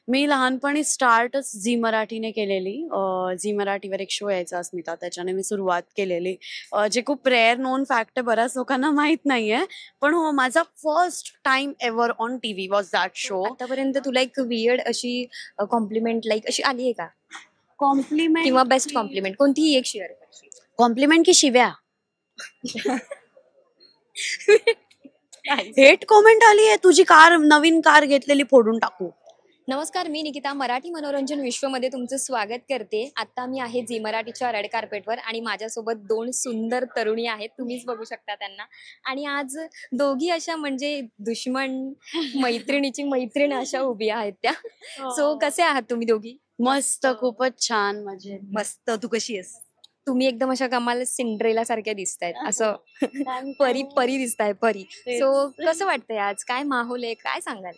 मी लहानपणी स्टार्टच झी मराठीने केलेली. झी मराठीवर एक शो यायचा अस्मिता, त्याच्याने मी सुरुवात केलेली. जे खूप रेअर नोन फॅक्ट आहे, बऱ्याच लोकांना माहित नाहीये. पण हो, माझा first time ever on TV was that show. आतापर्यंत तुला एक वियर्ड अशी कॉम्प्लिमेंट लाईक अशी आली आहे का, कॉम्प्लिमेंट किंवा बेस्ट कॉम्प्लिमेंट कोणतीही एक शेअर करशील? कॉम्प्लिमेंट की शिव्या? हेट कॉमेंट आली आहे, तुझी कार, नवीन कार घेतलेली फोडून टाकू. नमस्कार, मी निकिता मराठी मनोरंजन विश्वमध्ये तुमचं स्वागत करते. आता मी आहे झी मराठीच्या रेड कार्पेटवर आणि माझ्यासोबत दोन सुंदर तरुणी आहेत, तुम्हीच बघू शकता त्यांना. आणि आज दोघी अशा म्हणजे दुश्मन मैत्रिणीची मैत्रीण अशा उभी आहेत त्या. सो कसे आहात तुम्ही दोघी? मस्त, खूपच छान, मजेत. मस्त. तू कशी आहेस? तुम्ही एकदम अशा कमाल सिंड्रेला सारख्या दिसतायत, असं परी परी दिसताय, परी. सो कसं वाटतंय आज, काय माहोल आहे, काय सांगाल?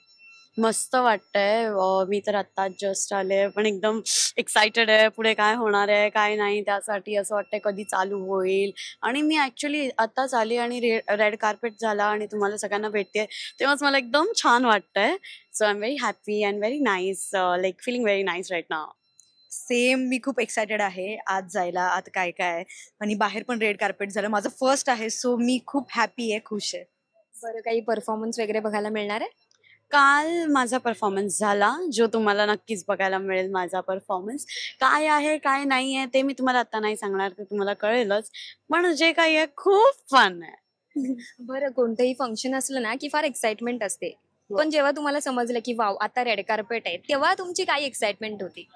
मस्त वाटतंय. मी तर आत्ताच जस्ट आले, पण एकदम एक्साइटेड आहे. पुढे काय होणार आहे काय नाही त्यासाठी असं वाटतंय कधी चालू होईल. आणि मी ऍक्च्युली आत्ताच आली आणि रेड कार्पेट झाला आणि तुम्हाला सगळ्यांना भेटते, तेव्हाच मला एकदम छान वाटतंय. So I am very happy and very nice, like feeling very nice right now. Same. मी खूप एक्सायटेड आहे आज जायला. आता काय काय आहे. आणि बाहेर पण रेड कार्पेट झालं, माझं फर्स्ट आहे. सो मी खूप हॅपी आहे, खुश आहे. बरं, काही परफॉर्मन्स वगैरे बघायला मिळणार आहे? काल माझा परफॉर्मन्स झाला, जो तुम्हाला नक्कीच बघायला मिळेल. माझा परफॉर्मन्स काय आहे काय नाही आहे ते मी तुम्हाला आता नाही सांगणार, ते तुम्हाला कळेलच. पण जे काही आहे खूप फन आहे. बरं, कोणतंही फंक्शन असलं ना की फार एक्साइटमेंट असते, पण जेव्हा तुम्हाला समजलं की वाव आता रेड कार्पेट आहे, तेव्हा तुमची काय एक्साइटमेंट होती?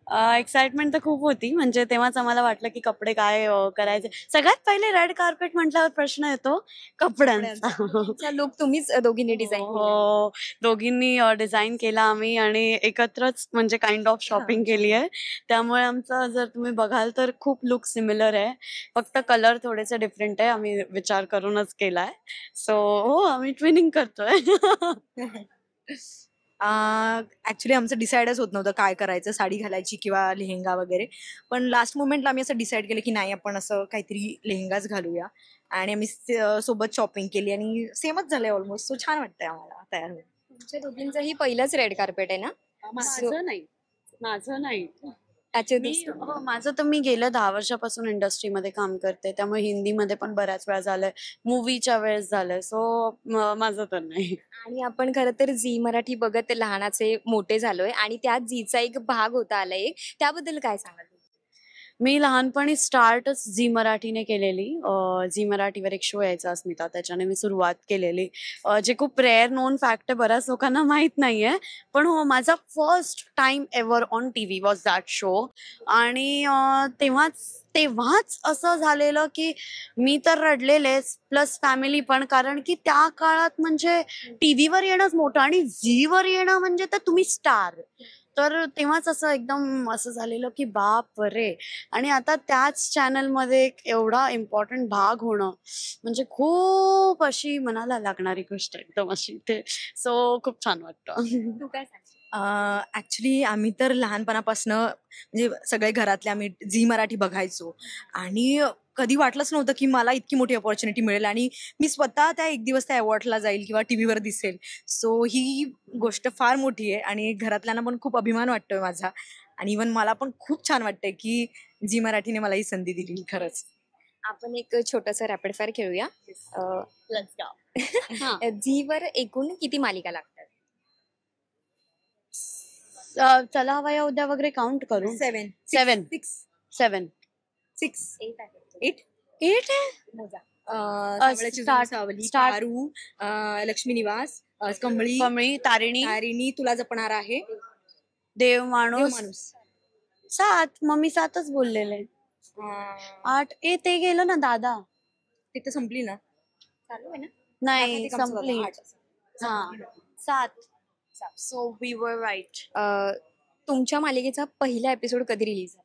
एक्साइटमेंट तर खूप होती. म्हणजे तेव्हाच आम्हाला वाटलं की कपडे काय करायचे. सगळ्यात पहिले रेड कार्पेट म्हटल्यावर प्रश्न येतो कपड्यांचा. लुक तुम्हीच दोघींनी डिझाईन हो, दोघींनी डिझाईन केला आम्ही आणि एकत्रच म्हणजे काइंड ऑफ शॉपिंग केली आहे. त्यामुळे आमचा जर तुम्ही बघाल तर खूप लुक सिमिलर आहे, फक्त कलर थोडेसे डिफरंट आहे. आम्ही विचार करूनच केलाय. सो हो, आम्ही ट्विनिंग करतोय. ऍक्च्युली आमचं डिसाईडच होत नव्हतं काय करायचं, साडी घालायची किंवा लेहेंगा वगैरे. पण लास्ट मोमेंटला आम्ही असं डिसाईड केलं की नाही, आपण असं काहीतरी लेहेंगाच घालूया. आणि आम्ही सोबत शॉपिंग केली आणि सेमच झालंय ऑलमोस्ट. सो छान वाटतंय आम्हाला तयार होऊन. तुमच्या दोघींचंही पहिलंच रेड कार्पेट आहे ना? माझं नाही. अच्छा, माझं तर मी गेल्या 10 वर्षापासून इंडस्ट्रीमध्ये काम करते, त्यामुळे हिंदीमध्ये पण बऱ्याच वेळा झालंय, मूवीच्या वेळेस झालंय. सो माझं तर नाही. आणि आपण खरं तर झी मराठी बघत लहानाचे मोठे झालोय आणि त्यात झीचा एक भाग होता आला एक, त्याबद्दल काय सांगाल? मी लहानपणी स्टार्टच झी मराठीने केलेली. झी मराठीवर एक शो यायचा अस्मिता, त्याच्याने मी सुरुवात केलेली. जे खूप रेअर नोन फॅक्ट आहे, बऱ्याच लोकांना माहित नाहीये. पण हो, माझा first time ever on TV was that show. आणि तेव्हाच असं झालेलं की मी तर रडलेलेच, प्लस फॅमिली पण. कारण की त्या काळात म्हणजे टीव्हीवर येणंच मोठं आणि झीवर येणं म्हणजे तर तुम्ही स्टार. तर तेव्हाच असं एकदम असं झालेलं की बाप रे. आणि आता त्याच चॅनलमध्ये एक एवढा इम्पॉर्टंट भाग होणं म्हणजे खूप अशी मनाला लागणारी गोष्ट एकदम अशी ते. सो खूप छान वाटतं. तू काय सांगशील? ऍक्च्युली आम्ही तर लहानपणापासनं म्हणजे सगळे घरातले आम्ही झी मराठी बघायचो. आणि कधी वाटलंच नव्हतं की मला इतकी मोठी अपॉर्च्युनिटी मिळेल आणि मी स्वतः त्या एक दिवस त्या अवॉर्डला जाईल किंवा टीव्हीवर दिसेल. सो ही गोष्ट फार मोठी आहे आणि घरातल्यांना पण खूप अभिमान वाटतोय माझा. आणि इव्हन मला पण खूप छान वाटतंय की झी मराठीने मला ही संधी दिली. खरंच. आपण एक छोटंसं रॅपिड फायर खेळूया. झीवर एकूण किती मालिका लागतात? चला हवा या उद्या वगैरे काउंट करू. 7 7 7 6 8 8 आहे. मोजा. सावळ्याची जुनी सावली, पारू, लक्ष्मी निवास, कमळी, तारिणी, तुला जपणार आहे, देव माणूस. 7. मग मी 7च बोललेले. 8 ते गेलं ना दादा. तिथे संपली ना? चालू आहे ना? नाही, संपली. हा, 7. So we were right. तुमच्या मालिकेचा पहिला एपिसोड कधी रिलीज झाला?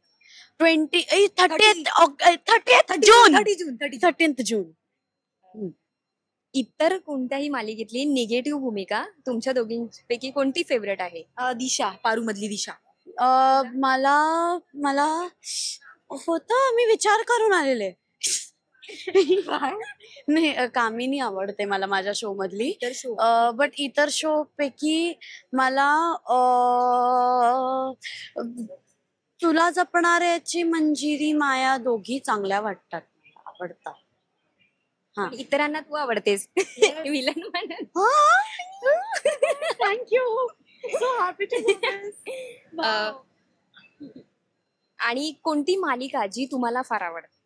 30th जून. इतर कोणत्याही मालिकेतली निगेटिव्ह भूमिका तुमच्या दोघींपैकी कोणती फेवरेट आहे? दिशा, पारू मधली दिशा. मला होतं, मी विचार करून आलेले. नाही कामिनी आवडते मला माझ्या शो मधली. तर शो बट इतर शो पैकी मला तुला जपणाऱ्याची मंजिरी माया दोघी चांगल्या वाटतात, आवडतात. हा. इतरांना तू आवडतेस विलन म्हणून. थँक्यू. सो हॅपी टू आणि कोणती मालिका जी तुम्हाला फार आवडते?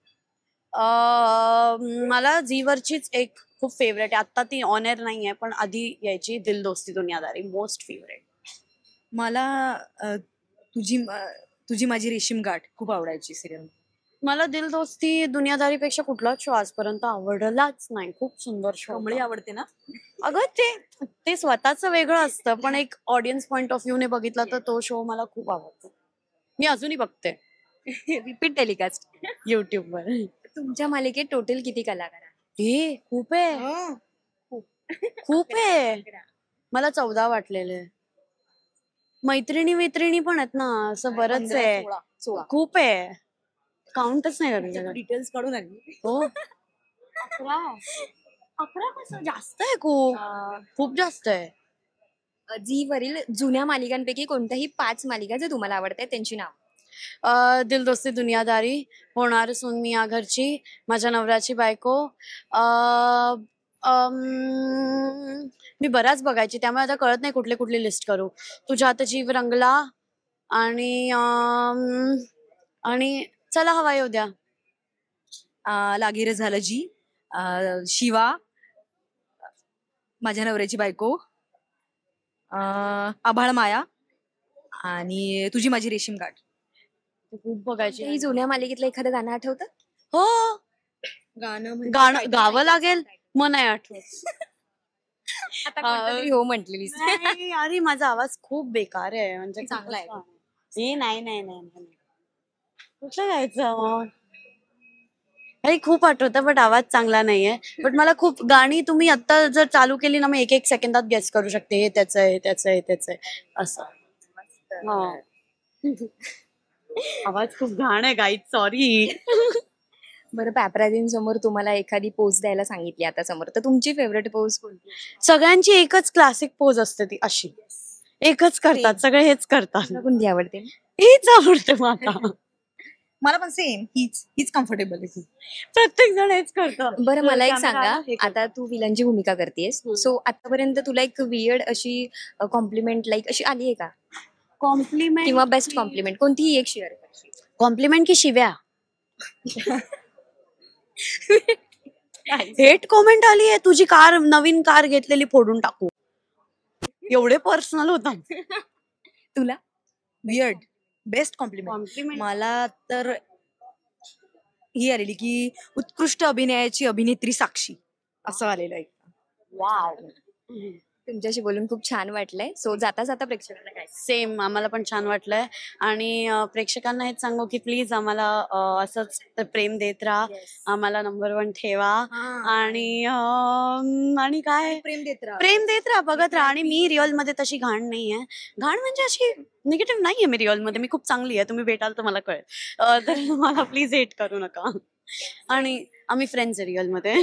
मला झीवरचीच एक खूप फेवरेट आहे. आता ती ऑन एअर नाही आहे पण आधी यायची, दिल दोस्ती दुनियादारी, मोस्ट फेवरेट. मला तुझी माझी रेशीम गाठ खूप आवडायची सिरियल. मला दिल दोस्ती दुनियादारीपेक्षा कुठलाच शो आजपर्यंत आवडलाच नाही. खूप सुंदर शो. कमळी आवडते ना. अगं ते स्वतःच वेगळं असतं पण एक ऑडियन्स पॉइंट ऑफ व्ह्यू ने बघितला तर तो शो मला खूप आवडतो. मी अजूनही बघते रिपीट टेलिकास्ट युट्यूब वर. तुमच्या मालिकेत टोटल किती कलाकार आहेत? हे खूप आहे, खूप आहे. मला 14 वाटलेले. मैत्रिणी पण आहेत ना, असं बरंच आहे. 16 खूप आहे, काउंटच नाही करू. डिटेल्स काढून आली. हो 11 कसं जास्त आहे, खूप जास्त आहे. झी वरील जुन्या मालिकांपैकी कोणत्याही 5 मालिका जे तुम्हाला आवडतात त्यांची नाव? दिल दोस्ती दुनियादारी, होणार सून मी या घरची, माझ्या नवऱ्याची बायको. मी बऱ्याच बघायची त्यामुळे आता कळत नाही कुठली लिस्ट करू. तुझ्या आता जीव रंगला आणि चला हवा येऊ द्या. लागीर झालं जी, शिवा, माझ्या नवऱ्याची बायको, आभाळ माया आणि तुझी माझी रेशीम गाठ. खूप बघायची. ही जुन्या मालिकेतलं एखादं गाणं आठवतं? हो, गाणं गावं लागेल मग नाही आठवत. आता कोणतं तरी हो म्हटलेलीस. नाही, अरे माझा आवाज खूप बेकार आहे, म्हणजे चांगला आहे. नाही कुठलं गायचं. अरे खूप आठवतं बट आवाज चांगला नाहीये. बट मला खूप गाणी तुम्ही आता जर चालू केली ना, मी एक सेकंदात गेस करू शकते हे त्याचं आहे असं. आवाज खूप घाण आहे गाईत, सॉरी. बरं, पॅपराझींसमोर तुम्हाला एखादी पोज द्यायला सांगितली आता समोर, तर तुमची फेवरेट पोज कोणती? सगळ्यांची एकच क्लासिक पोज असते, ती अशी एकच करतात, सगळे हेच करतात. तुला कोणती आवडते? हीच आवडते मला. मला पण सेम हीच कम्फर्टेबल आहे. प्रत्येक जण हेच करतात. बरं, मला एक Camera सांगा, हे करतात. आता तू विलनची भूमिका करतेस, सो आतापर्यंत तुला एक वियर्ड अशी कॉम्प्लिमेंट लाईक अशी आली आहे का? कॉम्प्लिमेंट किंवा बेस्ट कॉम्प्लिमेंट कोणतीही एक शेअर करशील? कॉम्प्लिमेंट की शिव्या? हेट कॉमेंट आली आहे, तुझी नवीन कार घेतलेली फोडून टाकू. एवढे पर्सनल होतात. तुला वियर्ड बेस्ट कॉम्प्लिमेंट मला तर ही आलेली की उत्कृष्ट अभिनयाची अभिनेत्री साक्षी असं आलेलं आहे. वाव. तुमच्याशी बोलून खूप छान वाटलंय. सो जाता जाता प्रेक्षकांना काय? सेम, आम्हाला पण छान वाटलंय आणि प्रेक्षकांना हेच सांगू की प्लीज आम्हाला असंच प्रेम देत राहा, आम्हाला नंबर 1 ठेवा आणि काय प्रेम देत राहा, बघत राहा. आणि मी रिअल मध्ये तशी घाण नाहीये. घाण म्हणजे अशी निगेटिव्ह नाहीये मी रिअल मध्ये, मी खूप चांगली आहे. तुम्ही भेटाल तर मला कळेल. तर मला प्लीज हेट करू नका. आणि आम्ही फ्रेंड्स आहे रिअल मध्ये.